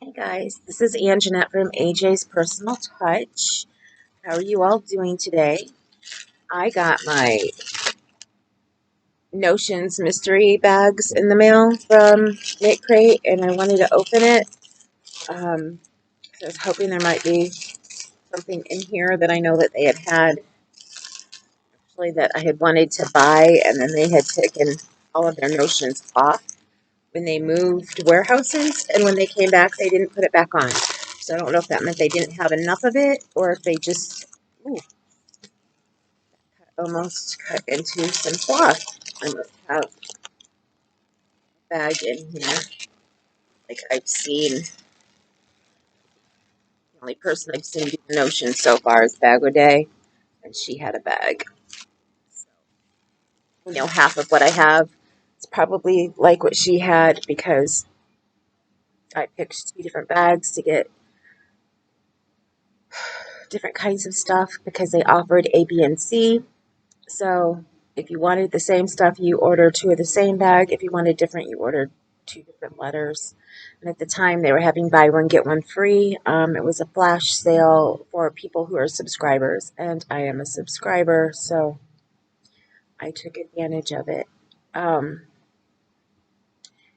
Hey guys, this is Anjanette from AJ's Personal Touch. How are you all doing today? I got my Notions Mystery bags in the mail from Knitcrate and I wanted to open it. So I was hoping there might be something in here that I know that they had actually that I had wanted to buy, and then they had taken all of their notions off when they moved warehouses, and when they came back they didn't put it back on. So I don't know if that meant they didn't have enough of it or if they just almost cut into some cloth. I must have a bag in here. Like I've seen, the only person I've seen do the notion so far is Bag Day, and she had a bag. So, half of what I have is probably like what she had because I picked 2 different bags to get different kinds of stuff because they offered A, B, and C. So if you wanted the same stuff, you ordered 2 of the same bag. If you wanted different, you ordered 2 different letters. And at the time, they were having buy one, get one free. It was a flash sale for people who are subscribers, and I am a subscriber, so I took advantage of it.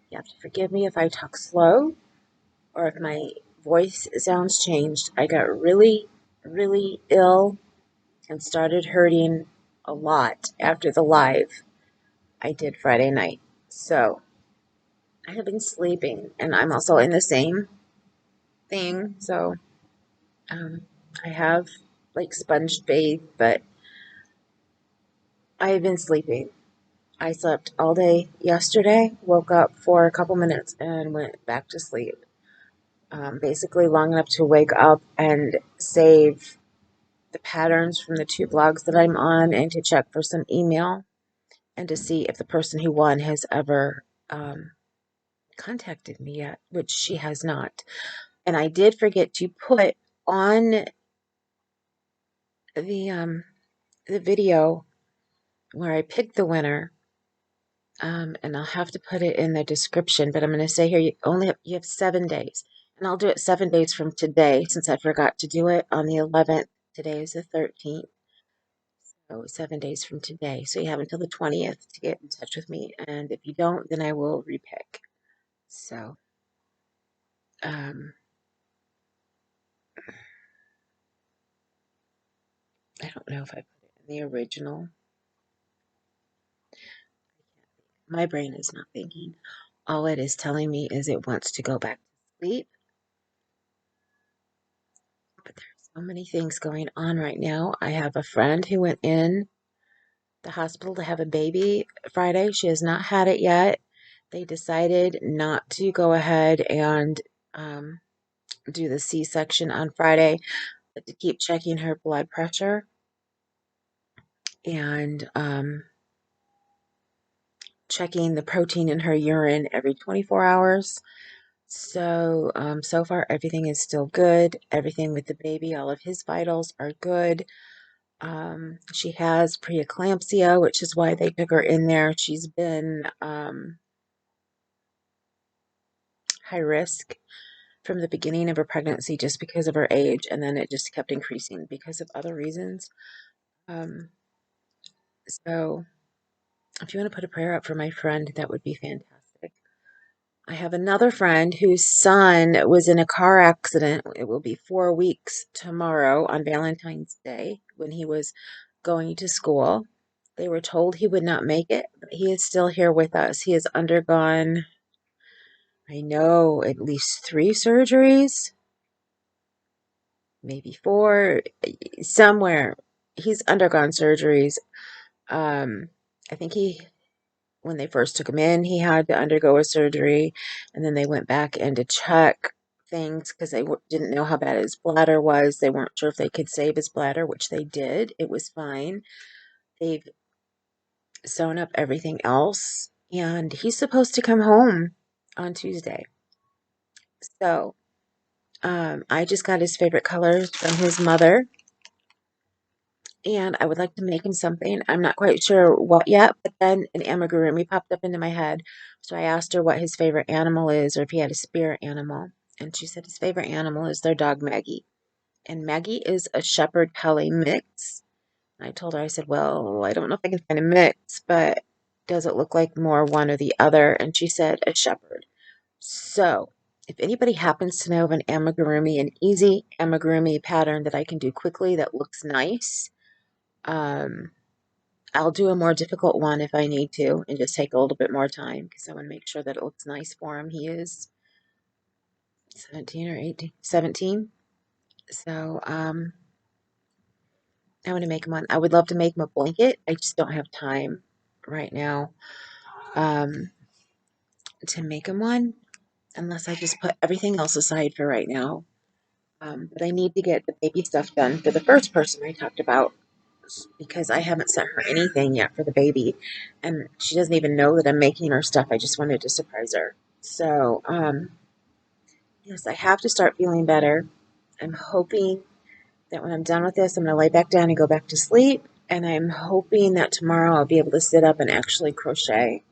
You have to forgive me if I talk slow or if my voice sounds changed. I got really, really ill and started hurting a lot after the live I did Friday night. So I have been sleeping, and I'm also in the same thing. So um, I have like sponge bathed, but I've been sleeping. I slept all day yesterday, woke up for a couple minutes, and went back to sleep. Basically, long enough to wake up and save the patterns from the 2 blogs that I'm on, and to check for some email, and to see if the person who won has ever contacted me yet, which she has not. And I did forget to put on the video where I picked the winner, and I'll have to put it in the description. But I'm going to say here you have 7 days, and I'll do it 7 days from today since I forgot to do it on the 11th. Today is the 13th, so 7 days from today. So you have until the 20th to get in touch with me, and if you don't, then I will repick. So I don't know if I put it in the original. My brain is not thinking. All it is telling me is it wants to go back to sleep. But there's so many things going on right now. I have a friend who went in the hospital to have a baby Friday. She has not had it yet. They decided not to go ahead and do the C-section on Friday, but to keep checking her blood pressure and checking the protein in her urine every 24 hours. So, so far everything is still good. Everything with the baby, all of his vitals are good. She has preeclampsia, which is why they took her in there. She's been high risk from the beginning of her pregnancy just because of her age, and then it just kept increasing because of other reasons. So if you want to put a prayer up for my friend, that would be fantastic. I have another friend whose son was in a car accident. It will be 4 weeks tomorrow on Valentine's Day when he was going to school. They were told he would not make it, but he is still here with us. He has undergone, I know, at least 3 surgeries, maybe 4, somewhere. He's undergone surgeries. I think when they first took him in, he had to undergo a surgery, and then they went back in to check things because they didn't know how bad his bladder was. They weren't sure if they could save his bladder, which they did. It was fine. They've sewn up everything else, and he's supposed to come home on Tuesday. So I just got his favorite colors from his mother, and I would like to make him something. I'm not quite sure what yet, but then an amigurumi popped up into my head. So I asked her what his favorite animal is, or if he had a spirit animal. And she said his favorite animal is their dog Maggie. And Maggie is a Shepherd Collie mix. I told her, I said, well, I don't know if I can find a mix, but does it look like more one or the other? And she said a Shepherd. So if anybody happens to know of an amigurumi, an easy amigurumi pattern that I can do quickly that looks nice, um, I'll do a more difficult one if I need to and just take a little bit more time because I want to make sure that it looks nice for him. He is 17 or 18, 17. So I want to make him one. I would love to make him a blanket. I just don't have time right now um, to make him one unless I just put everything else aside for right now. But I need to get the baby stuff done for the first person I talked about because I haven't sent her anything yet for the baby. And she doesn't even know that I'm making her stuff. I just wanted to surprise her. So, yes, I have to start feeling better. I'm hoping that when I'm done with this, I'm going to lay back down and go back to sleep. And I'm hoping that tomorrow I'll be able to sit up and actually crochet.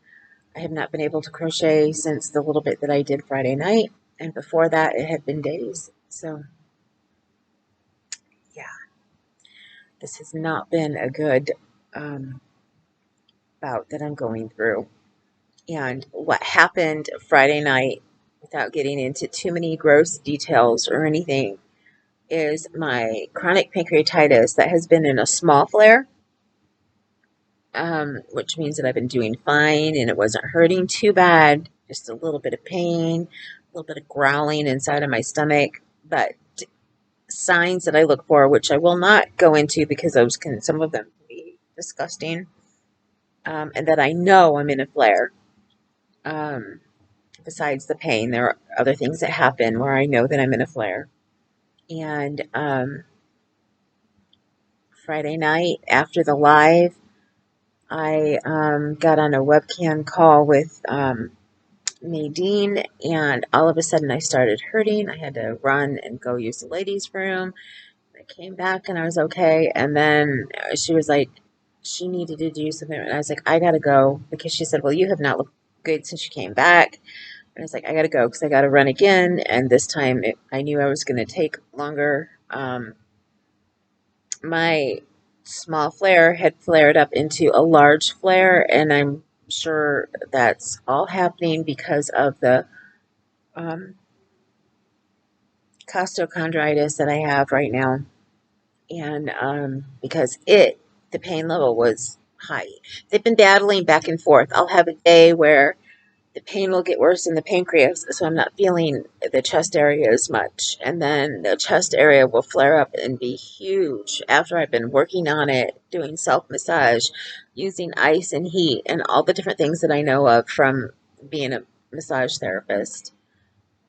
I have not been able to crochet since the little bit that I did Friday night. And before that, it had been days. So, yeah, this has not been a good bout that I'm going through. And what happened Friday night, without getting into too many gross details or anything, is my chronic pancreatitis that has been in a small flare, which means that I've been doing fine and it wasn't hurting too bad, just a little bit of pain, a little bit of growling inside of my stomach, but signs that I look for, which I will not go into because those can, some of them can be disgusting, and that I know I'm in a flare. Besides the pain, there are other things that happen where I know that I'm in a flare. And Friday night after the live, I got on a webcam call with Nadine, and all of a sudden I started hurting. I had to run and go use the ladies' room. I came back and I was okay. And then she was like, she needed to do something. And I was like, I gotta go because she said, well, you have not looked good since you came back. And I was like, I gotta go because I gotta run again. And this time I knew I was gonna take longer. My small flare had flared up into a large flare, and I'm sure that's all happening because of the um, costochondritis that I have right now. And because the pain level was high. They've been battling back and forth. I'll have a day where the pain will get worse in the pancreas, so I'm not feeling the chest area as much. And then the chest area will flare up and be huge after I've been working on it, doing self massage, using ice and heat, and all the different things that I know of from being a massage therapist.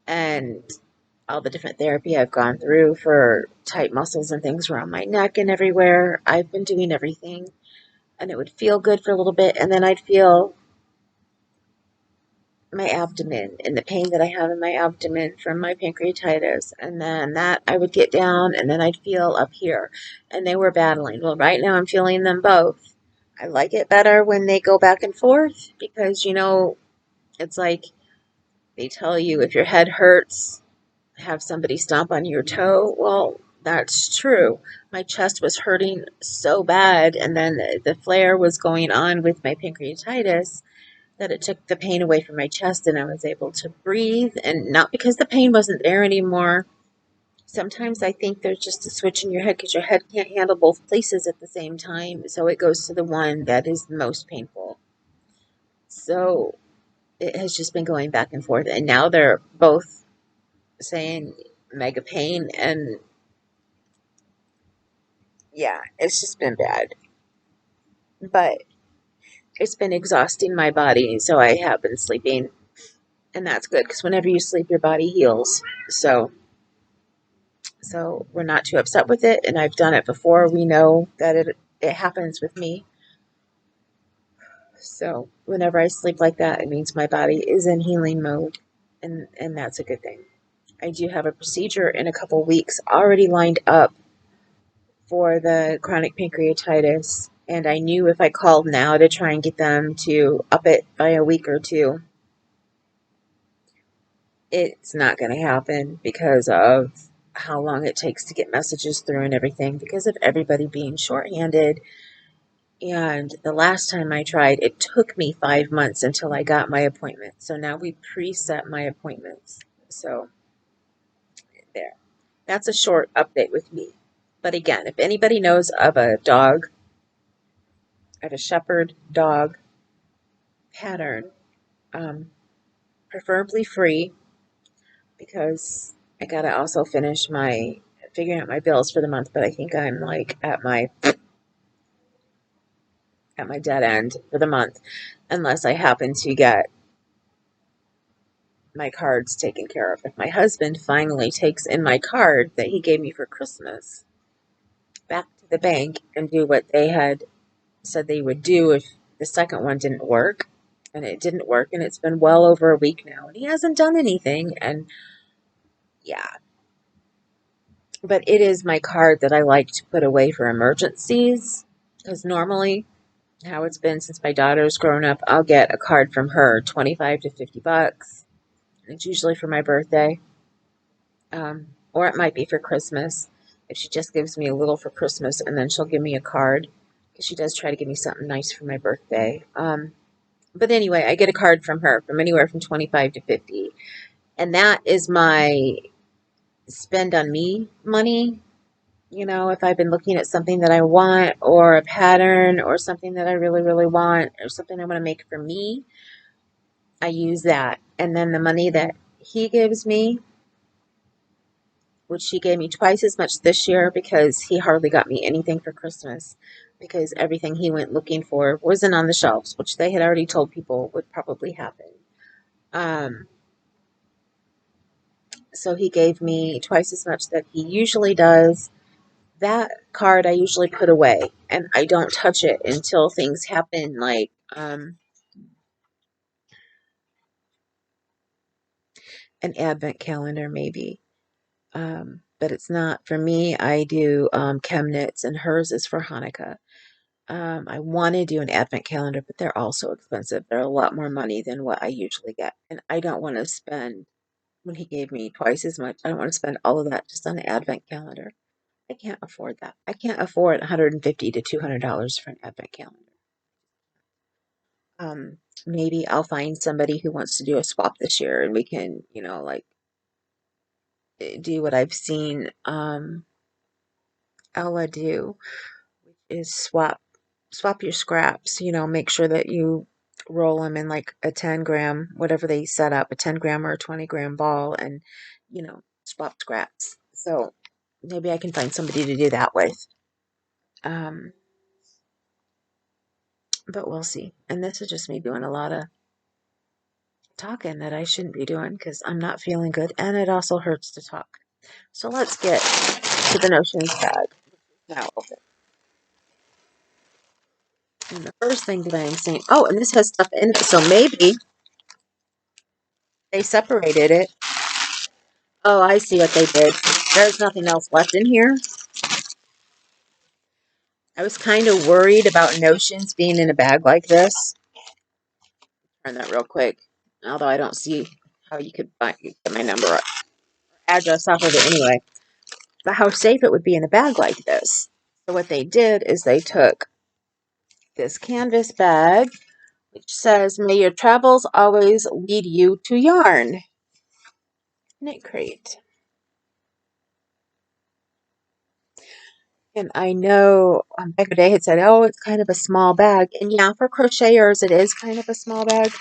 And all the different therapy I've gone through for tight muscles and things around my neck and everywhere. I've been doing everything, and it would feel good for a little bit, and then I'd feel my abdomen and the pain that I have in my abdomen from my pancreatitis. And then that I would get down and then I'd feel up here. And they were battling. Well, right now I'm feeling them both. I like it better when they go back and forth because, it's like they tell you if your head hurts, have somebody stomp on your toe. Well, that's true. My chest was hurting so bad, and then the flare was going on with my pancreatitis that it took the pain away from my chest and I was able to breathe. And not because the pain wasn't there anymore. Sometimes I think there's just a switch in your head because your head can't handle both places at the same time. So it goes to the one that is the most painful. So it has just been going back and forth. And now they're both saying mega pain. And yeah, it's just been bad. But it's been exhausting my body. So I have been sleeping. And that's good because whenever you sleep, your body heals. So we're not too upset with it, and I've done it before. We know that it happens with me. So whenever I sleep like that, it means my body is in healing mode, and that's a good thing. I do have a procedure in a couple weeks already lined up for the chronic pancreatitis, and I knew if I called now to try and get them to up it by a week or two, it's not going to happen because of how long it takes to get messages through and everything, because of everybody being shorthanded. And the last time I tried, it took me 5 months until I got my appointment. So now we preset my appointments. So there. That's a short update with me. But again, if anybody knows of a dog, of a shepherd dog pattern, um, preferably free, because I gotta also finish my figuring out my bills for the month. But I think I'm like at my dead end for the month, unless I happen to get my cards taken care of. If my husband finally takes in my card that he gave me for Christmas back to the bank and do what they had said they would do if the second one didn't work, and it didn't work, and it's been well over a week now, and he hasn't done anything, and yeah. But it is my card that I like to put away for emergencies, because normally how it's been since my daughter's grown up, I'll get a card from her, 25 to 50 bucks. It's usually for my birthday. Or it might be for Christmas. If she just gives me a little for Christmas and then she'll give me a card, because she does try to give me something nice for my birthday. But anyway, I get a card from her from anywhere from 25 to 50. And that is my spend on me money. You know, if I've been looking at something that I want, or a pattern, or something that I really, really want, or something I want to make for me, I use that. And then the money that he gives me, which he gave me twice as much this year, because he hardly got me anything for Christmas, because everything he went looking for wasn't on the shelves, which they had already told people would probably happen. Um, so he gave me twice as much that he usually does. That card I usually put away, and I don't touch it until things happen, like an advent calendar, maybe. But it's not for me. I do chem knits, and hers is for Hanukkah. I want to do an advent calendar, but they're also expensive. They're a lot more money than what I usually get. And I don't want to spend, when he gave me twice as much, I don't want to spend all of that just on an advent calendar. I can't afford that. I can't afford $150 to $200 for an advent calendar. Um, Maybe I'll find somebody who wants to do a swap this year, and we can, like, do what I've seen Ella do, which is swap your scraps. Make sure that you roll them in like a 10 gram, whatever they set up, a 10 gram or a 20 gram ball, and swap scraps. So maybe I can find somebody to do that with. Um, but we'll see. And this is just me doing a lot of talking that I shouldn't be doing, because I'm not feeling good, and it also hurts to talk. So let's get to the notions bag now open. And the first thing that I am saying, oh, and this has stuff in it, so maybe they separated it. Oh, I see what they did. There's nothing else left in here. I was kind of worried about notions being in a bag like this. Turn that real quick. Although I don't see how you could get my number or address off of it anyway. But how safe it would be in a bag like this. So what they did is they took this canvas bag, which says, "May your travels always lead you to yarn." Knitcrate. And I know Becca Day had said, oh, it's kind of a small bag. And yeah, for crocheters, it is kind of a small bag.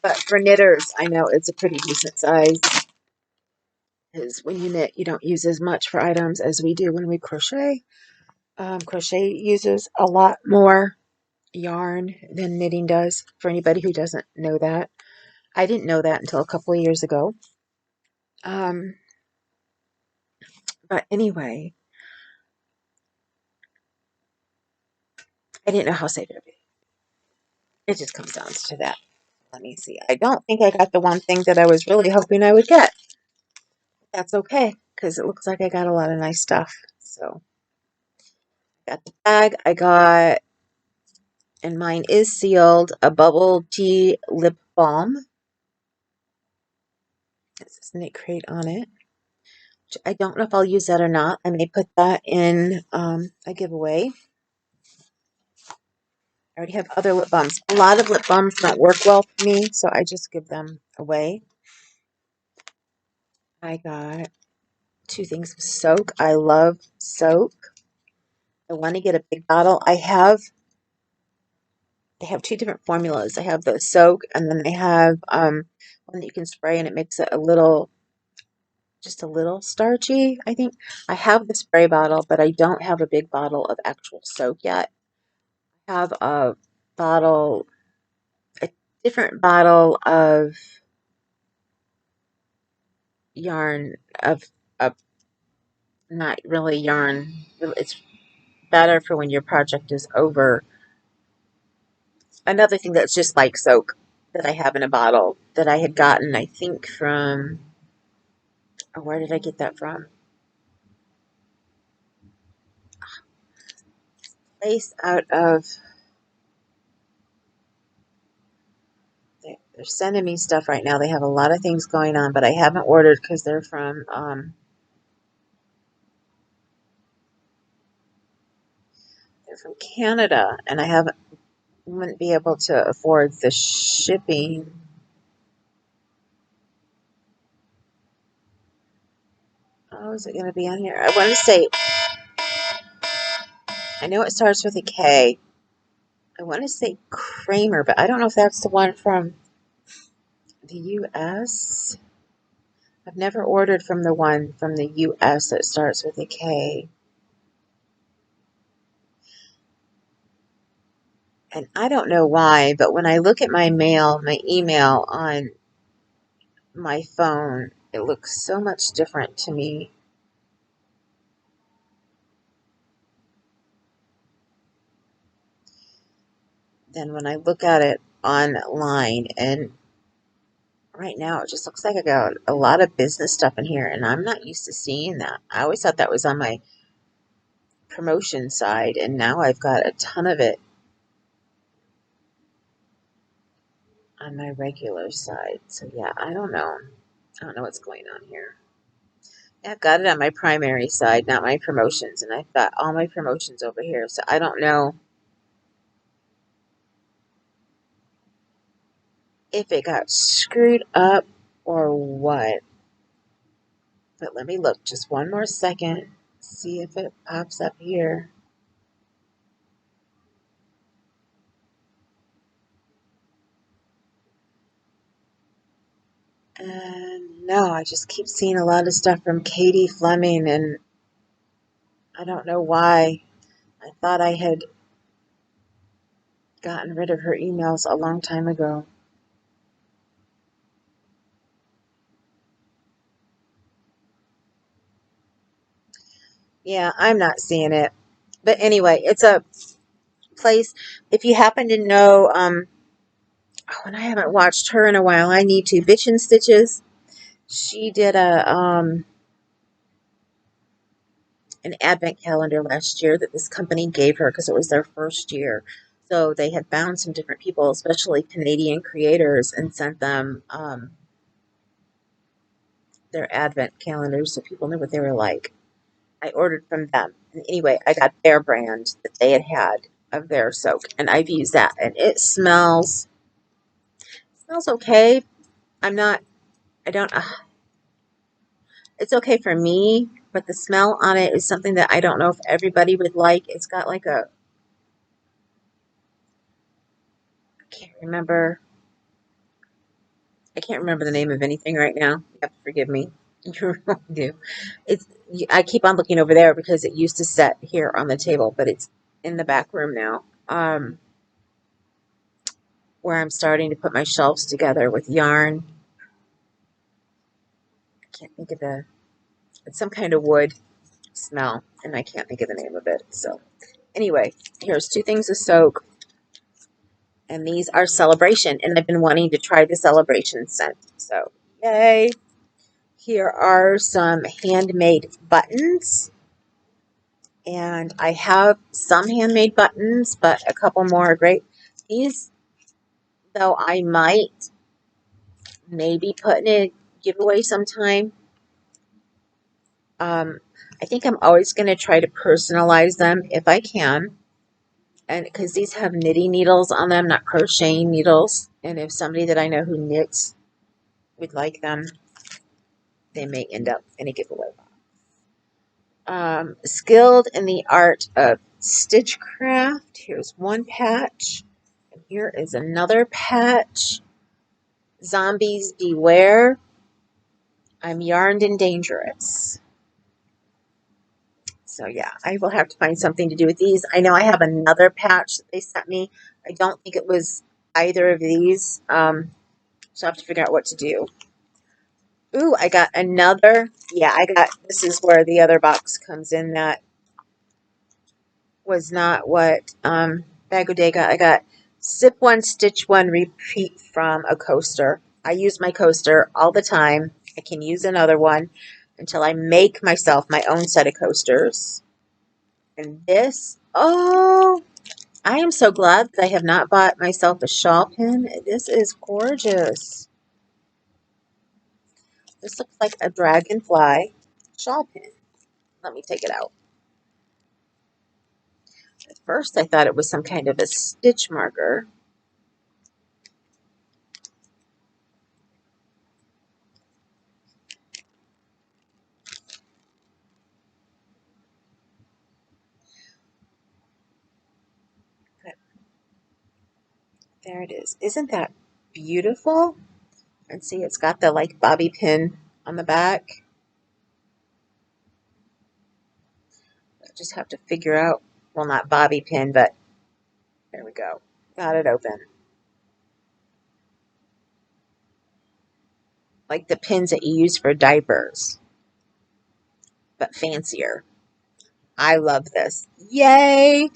But for knitters, I know it's a pretty decent size. Because when you knit, you don't use as much for items as we do when we crochet. Crochet uses a lot more yarn than knitting does, for anybody who doesn't know that. I didn't know that until a couple of years ago. But anyway, I didn't know how safe it would be. It just comes down to that. Let me see. I don't think I got the one thing that I was really hoping I would get. That's okay, because it looks like I got a lot of nice stuff. So, I got the bag. I got, and mine is sealed, a bubble tea lip balm. It says Knitcrate on it. I don't know if I'll use that or not. I may put that in a giveaway. I already have other lip balms. A lot of lip balms don't work well for me, so I just give them away. I got 2 things of soak. I love soak. I want to get a big bottle. they have 2 different formulas. I have the soak, and then they have one that you can spray, and it makes it just a little starchy, I think. I have the spray bottle, but I don't have a big bottle of actual soak yet. I have a different bottle of yarn, of not really yarn. It's better for when your project is over. Another thing that's just like soak that I have in a bottle that I had gotten, I think from, oh, where did I get that from? Place out of, they're sending me stuff right now. They have a lot of things going on, but I haven't ordered because they're from Canada, and wouldn't be able to afford the shipping. Oh, is it going to be on here? I want to say, I know it starts with a K. I want to say Kramer, but I don't know if that's the one from the U.S. I've never ordered from the one from the U.S. that starts with a K. And I don't know why, but when I look at my email on my phone, it looks so much different to me. Than when I look at it online. And right now it just looks like I got a lot of business stuff in here, and I'm not used to seeing that. I always thought that was on my promotion side, and now I've got a ton of it on my regular side. So yeah, I don't know. I don't know what's going on here. Yeah, I've got it on my primary side, not my promotions, and I've got all my promotions over here. So I don't know if it got screwed up or what. But let me look just one more second, see if it pops up here. And no, I just keep seeing a lot of stuff from Katie Fleming, and I don't know why. I thought I had gotten rid of her emails a long time ago. Yeah, I'm not seeing it. But anyway, it's a place. If you happen to know, oh, and I haven't watched her in a while. I need to. Bitch and Stitches. She did an advent calendar last year that this company gave her because it was their first year. So they had found some different people, especially Canadian creators, and sent them their advent calendars so people knew what they were like. I ordered from them. And anyway, I got their brand that they had of their soap, and I've used that, and it smells okay. I'm not, I don't, it's okay for me, but the smell on it is something that I don't know if everybody would like. It's got like I can't remember the name of anything right now. You have to forgive me. You really do. It's, I keep on looking over there because it used to sit here on the table, but it's in the back room now. Where I'm starting to put my shelves together with yarn. I can't think of it's some kind of wood smell, and I can't think of the name of it. So anyway, here's 2 things of soak, and these are Celebration, and I've been wanting to try the Celebration scent. So yay! Here are some handmade buttons, and I have some handmade buttons, but a couple more are great. These, though, I might maybe put in a giveaway sometime. I think I'm always going to try to personalize them if I can. And because these have knitting needles on them, not crocheting needles. And if somebody that I know who knits would like them, they may end up in a giveaway. Skilled in the art of stitchcraft. Here's one patch. And here is another patch. Zombies beware. I'm yarned and dangerous. So yeah, I will have to find something to do with these. I know I have another patch that they sent me. I don't think it was either of these. So I have to figure out what to do. Ooh, I got another. Yeah, this is where the other box comes in. That was not what Bag O' Day got. I got Sip One, Stitch One, Repeat from a coaster. I use my coaster all the time. I can use another one until I make myself my own set of coasters. And this, oh, I am so glad that I have not bought myself a shawl pin. This is gorgeous. This looks like a dragonfly shawl pin. Let me take it out. At first, I thought it was some kind of a stitch marker. But there it is. Isn't that beautiful? And see, it's got the like bobby pin on the back. I just have to figure out, well, not bobby pin, but there we go. Got it open. Like the pins that you use for diapers, but fancier. I love this. Yay!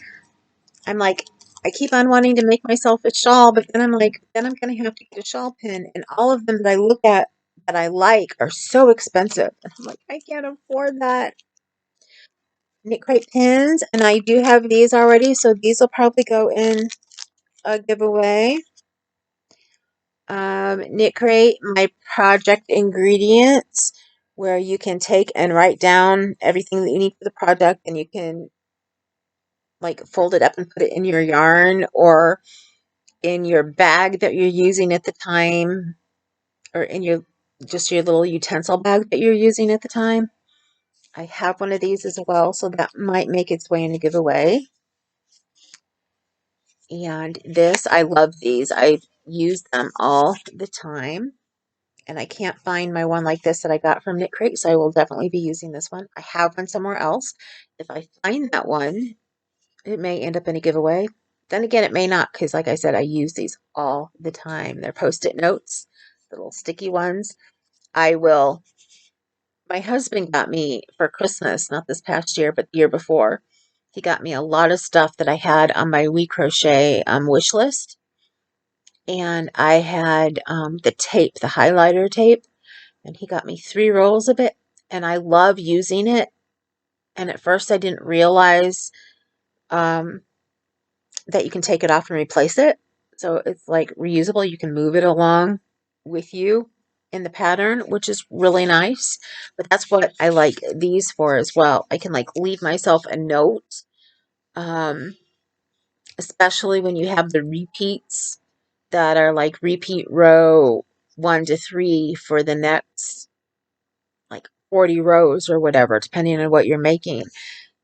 I'm like, I keep on wanting to make myself a shawl, but then I'm like, then I'm going to have to get a shawl pin. And all of them that I look at that I like are so expensive. And I'm like, I can't afford that. Knitcrate pins, and I do have these already, so these will probably go in a giveaway. Knitcrate, my project ingredients, where you can take and write down everything that you need for the project, and you can like fold it up and put it in your yarn or in your bag that you're using at the time, or in your just your little utensil bag that you're using at the time. I have one of these as well, so that might make its way in a giveaway. And this, I love these. I use them all the time. And I can't find my one like this that I got from Knitcrate, so I will definitely be using this one. I have one somewhere else. If I find that one, it may end up in a giveaway. Then again, it may not, because like I said, I use these all the time. They're Post-it notes, little sticky ones. My husband got me for Christmas, not this past year, but the year before. He got me a lot of stuff that I had on my We Crochet wish list. And I had the tape, the highlighter tape, and he got me 3 rolls of it. And I love using it. And at first I didn't realize um, that you can take it off and replace it. So it's like reusable. You can move it along with you in the pattern, which is really nice. But that's what I like these for as well. I can like leave myself a note, um, especially when you have the repeats that are like repeat row 1 to 3 for the next like 40 rows or whatever, depending on what you're making.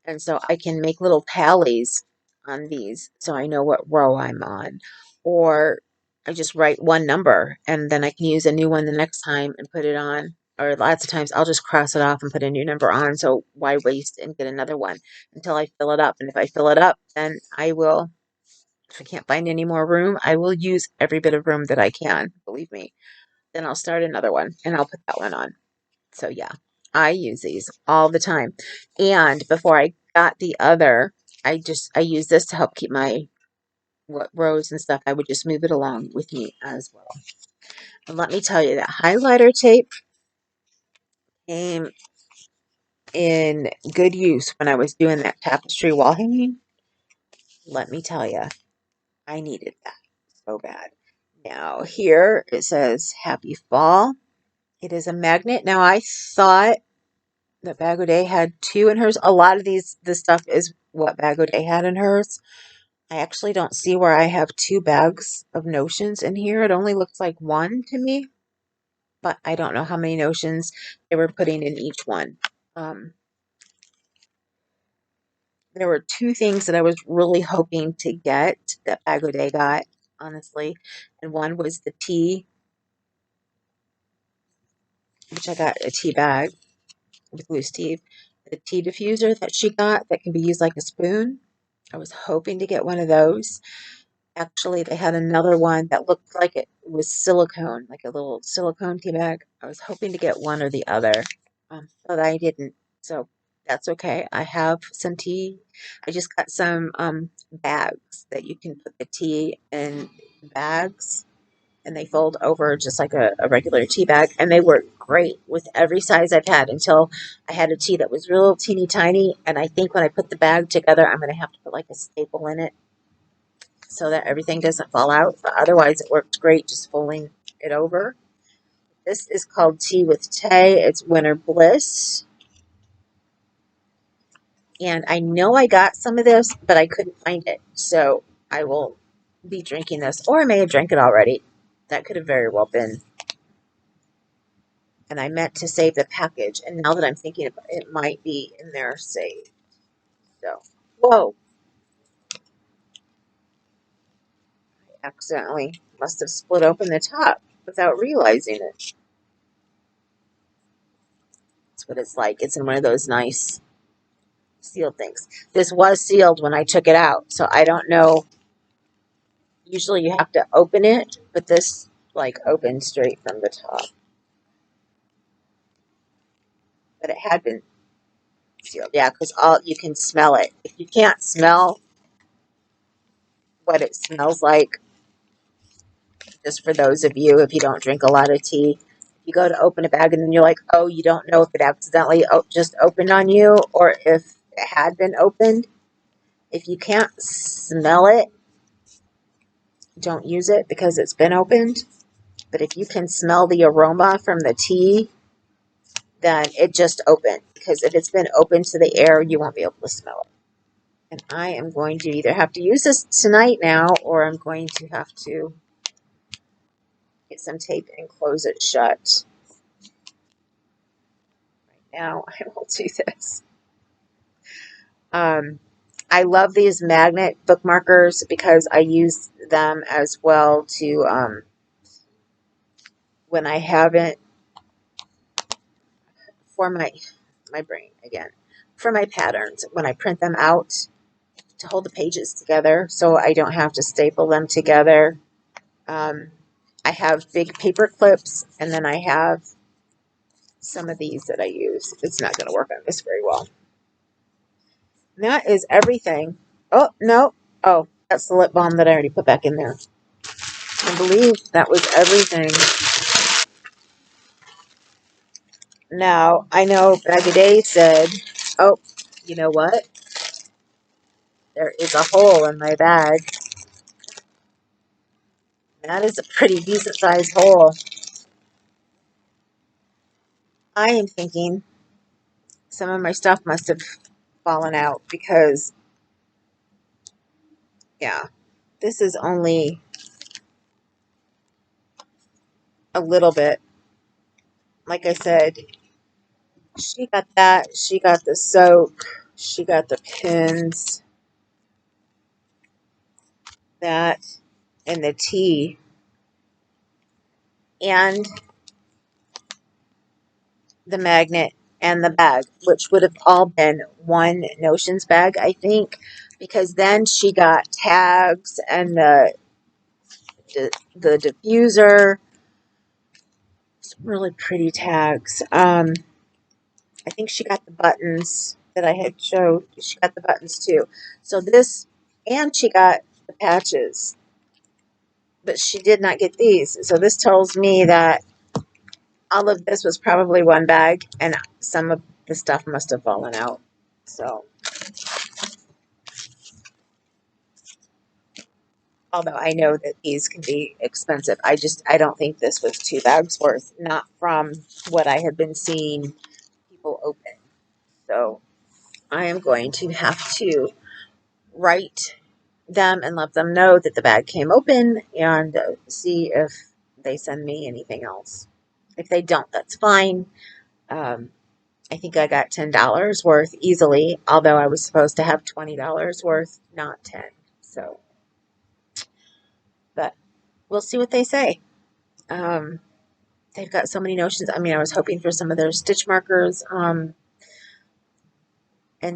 And so I can make little tallies on these so I know what row I'm on. Or I just write one number and then I can use a new one the next time and put it on. Or lots of times I'll just cross it off and put a new number on. So why waste and get another one until I fill it up? And if I fill it up, then I will, if I can't find any more room, I will use every bit of room that I can, believe me. Then I'll start another one and I'll put that one on. So yeah, I use these all the time. And before I got the other, I use this to help keep my what rows and stuff. I would just move it along with me as well. And let me tell you that highlighter tape came in good use when I was doing that tapestry wall hanging. Let me tell you, I needed that so bad. Now here it says happy fall. It is a magnet. Now, I thought that Bag O' Day had two in hers. A lot of this stuff is what Bag O' Day had in hers. I actually don't see where I have two bags of notions in here. It only looks like one to me, but I don't know how many notions they were putting in each one. Um, there were two things that I was really hoping to get that Bag O' Day got, honestly. And one was the tea, which I got a tea bag with loose tea. The tea diffuser that she got that can be used like a spoon. I was hoping to get one of those. Actually, they had another one that looked like it was silicone, like a little silicone tea bag. I was hoping to get one or the other, but I didn't. So that's okay. I have some tea. I just got some bags that you can put the tea in bags and they fold over just like a regular tea bag. And they work great with every size I've had until I had a tea that was real teeny tiny. And I think when I put the bag together, I'm going to have to put like a staple in it so that everything doesn't fall out. But otherwise, it worked great just folding it over. This is called Tea with Tay. It's Winter Bliss. And I know I got some of this, but I couldn't find it. So I will be drinking this. Or I may have drank it already. That could have very well been. And I meant to save the package. And now that I'm thinking about it, it might be in there saved. So, whoa. I accidentally must have split open the top without realizing it. That's what it's like. It's in one of those nice sealed things. This was sealed when I took it out, so I don't know. Usually you have to open it, but this like opened straight from the top. But it had been sealed, yeah, because all you can smell it. If you can't smell what it smells like, just for those of you if you don't drink a lot of tea, if you go to open a bag and then you're like, oh, you don't know if it accidentally just opened on you or if it had been opened. If you can't smell it, don't use it because it's been opened. But if you can smell the aroma from the tea, then it just opened. Because if it's been open to the air, you won't be able to smell it. And I am going to either have to use this tonight now, or I'm going to have to get some tape and close it shut. Right now, I will do this. I love these magnet bookmarkers because I use them as well to, when I haven't, for my brain again, for my patterns, when I print them out to hold the pages together so I don't have to staple them together. I have big paper clips, and then I have some of these that I use. It's not going to work on this very well. And that is everything. Oh, no. Oh, that's the lip balm that I already put back in there. I believe that was everything. Now, I know Bag O' Day said, oh, you know what? There is a hole in my bag. That is a pretty decent sized hole. I am thinking some of my stuff must have fallen out because, yeah, this is only a little bit. Like I said, she got that. She got the soap. She got the pins. That and the tea. And the magnet and the bag, which would have all been one Notions bag, I think, because then she got tags and the diffuser, some really pretty tags. I think she got the buttons that I had showed. She got the buttons too. So this, and she got the patches, but she did not get these. So this tells me that all of this was probably one bag, and some of the stuff must have fallen out. So Although I know that these can be expensive. I don't think this was 2 bags worth, not from what I have been seeing people open. So I am going to have to write them and let them know that the bag came open and see if they send me anything else. If they don't, that's fine. Um, I think I got $10 worth easily, although I was supposed to have $20 worth, not 10. So, but we'll see what they say. Um, they've got so many notions. I mean, I was hoping for some of their stitch markers and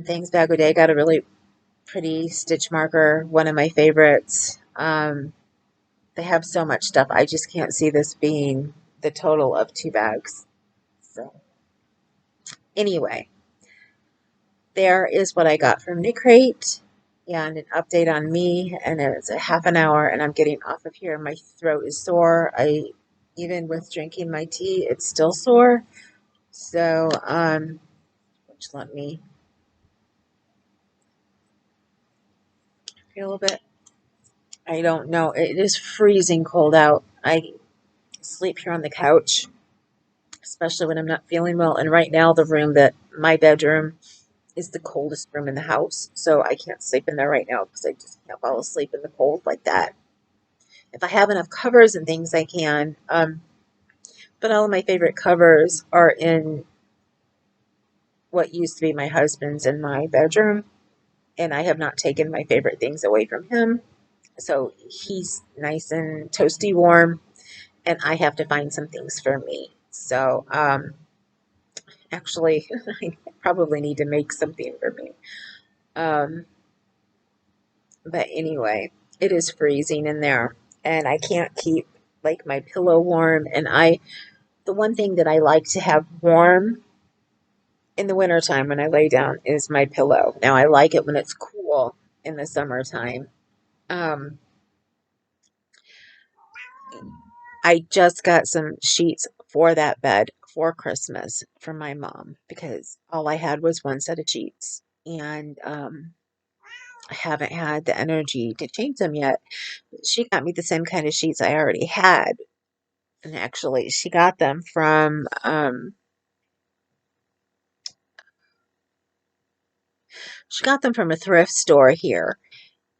things. Bag O' Day got a really pretty stitch marker, one of my favorites. They have so much stuff. I just can't see this being the total of 2 bags. So, anyway, there is what I got from Knitcrate and an update on me. And it's a half an hour, and I'm getting off of here. My throat is sore. Even with drinking my tea, it's still sore. So, which let me feel a bit. I don't know. It is freezing cold out. I sleep here on the couch, especially when I'm not feeling well. And right now, my bedroom, is the coldest room in the house. So I can't sleep in there right now because I just can't fall asleep in the cold like that. If I have enough covers and things, I can. But all of my favorite covers are in what used to be my husband's in my bedroom. And I have not taken my favorite things away from him. So he's nice and toasty warm. And I have to find some things for me. So, actually, I probably need to make something for me. Um, but anyway, it is freezing in there, and I can't keep like my pillow warm. And the one thing that I like to have warm in the wintertime when I lay down is my pillow. Now, I like it when it's cool in the summertime. Um, I just got some sheets for that bed for Christmas from my mom because all I had was one set of sheets. And I haven't had the energy to change them yet. She got me the same kind of sheets I already had. And actually, she got them from a thrift store here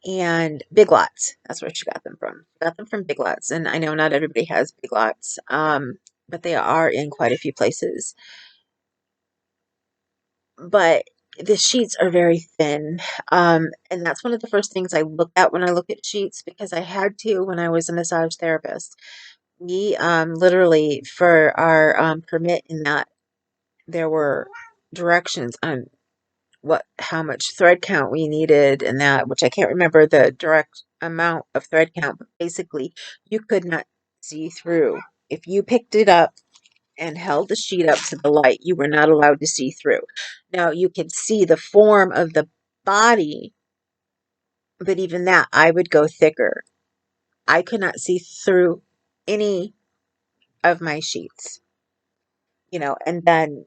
and Big Lots. That's where she got them from. She got them from Big Lots, and I know not everybody has Big Lots, but they are in quite a few places. But the sheets are very thin, and that's one of the first things I look at when I look at sheets because I had to when I was a massage therapist. We literally for our permit in that there were directions on how much thread count we needed and that, which I can't remember the direct amount of thread count, but basically you could not see through. If you picked it up and held the sheet up to the light, you were not allowed to see through. Now you could see the form of the body, but even that I would go thicker. I could not see through any of my sheets. And then,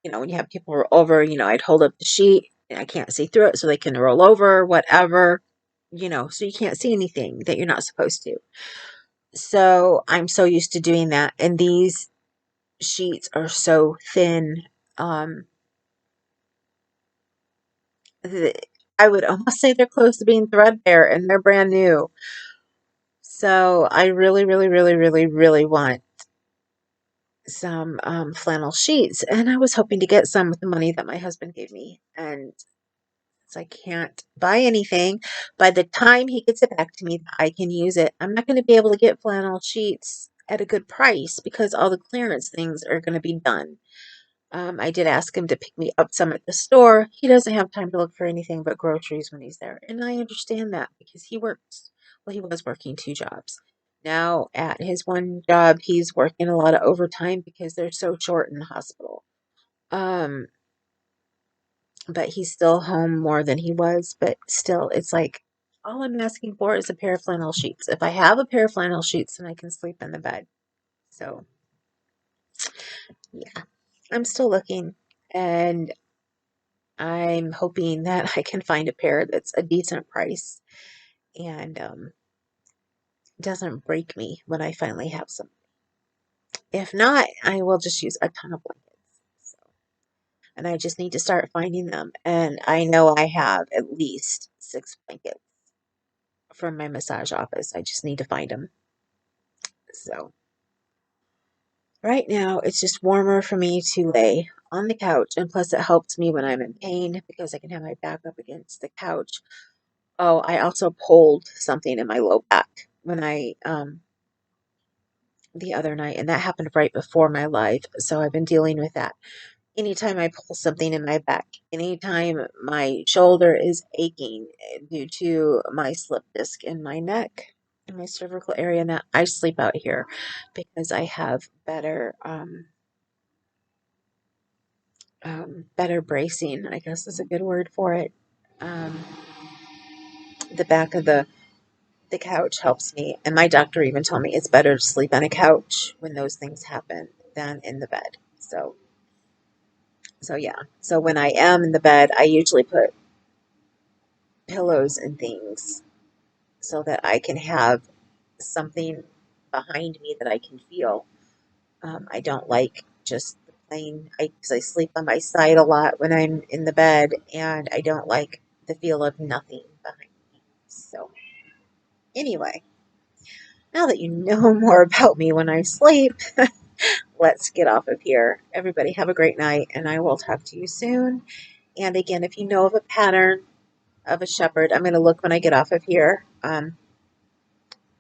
when you have people roll over, I'd hold up the sheet and I can't see through it so they can roll over, whatever, so you can't see anything that you're not supposed to. So I'm so used to doing that. And these sheets are so thin. Um, th- I would almost say they're close to being threadbare and they're brand new. So I really, really, really, really, really want some flannel sheets. And I was hoping to get some with the money that my husband gave me. And I can't buy anything. By the time he gets it back to me, I can use it. I'm not going to be able to get flannel sheets at a good price because all the clearance things are going to be done. I did ask him to pick me up some at the store. He doesn't have time to look for anything but groceries when he's there. And I understand that because he was working 2 jobs. Now, at his one job, he's working a lot of overtime because they're so short in the hospital. Um, but he's still home more than he was. But still, it's like all I'm asking for is a pair of flannel sheets. If I have a pair of flannel sheets, then I can sleep in the bed. So, yeah, I'm still looking and I'm hoping that I can find a pair that's a decent price. And doesn't break me when I finally have some. If not, I will just use a ton of blankets. So, and I just need to start finding them. And I know I have at least 6 blankets from my massage office. I just need to find them. So right now, it's just warmer for me to lay on the couch. And plus, it helps me when I'm in pain because I can have my back up against the couch. Oh, I also pulled something in my low back when the other night, and that happened right before my live. So I've been dealing with that. Anytime I pull something in my back, anytime my shoulder is aching due to my slip disc in my neck, in my cervical area, now I sleep out here because I have better bracing, I guess is a good word for it. Um, the back of the couch helps me, and my doctor even told me it's better to sleep on a couch when those things happen than in the bed. So yeah. So when I am in the bed, I usually put pillows and things so that I can have something behind me that I can feel. I don't like just the plain, because I sleep on my side a lot when I'm in the bed, and I don't like the feel of nothing behind me. So anyway, now that you know more about me when I sleep, let's get off of here. Everybody have a great night, and I will talk to you soon. And again, if you know of a pattern of a shepherd, I'm going to look when I get off of here,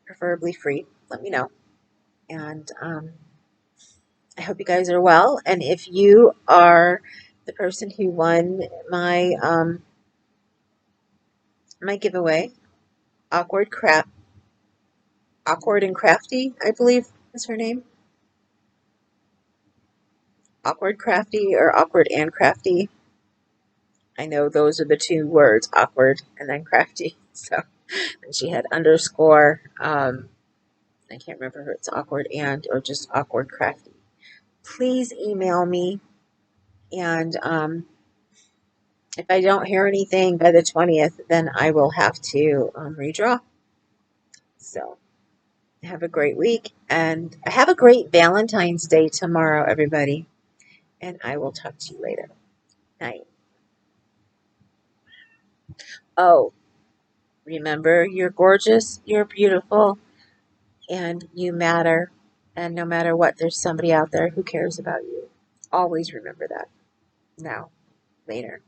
preferably free. Let me know. And I hope you guys are well. And if you are the person who won my giveaway, awkward crap, awkward and crafty, I believe is her name. Awkward crafty or awkward and crafty. I know those are the two words, awkward and then crafty. So, and she had underscore. I can't remember if it's awkward and or just awkward crafty. Please email me, and if I don't hear anything by the 20th, then I will have to redraw. So have a great week, and have a great Valentine's Day tomorrow, everybody. And I will talk to you later. Night. Oh, remember, you're gorgeous, you're beautiful, and you matter. And no matter what, there's somebody out there who cares about you. Always remember that. Now, later.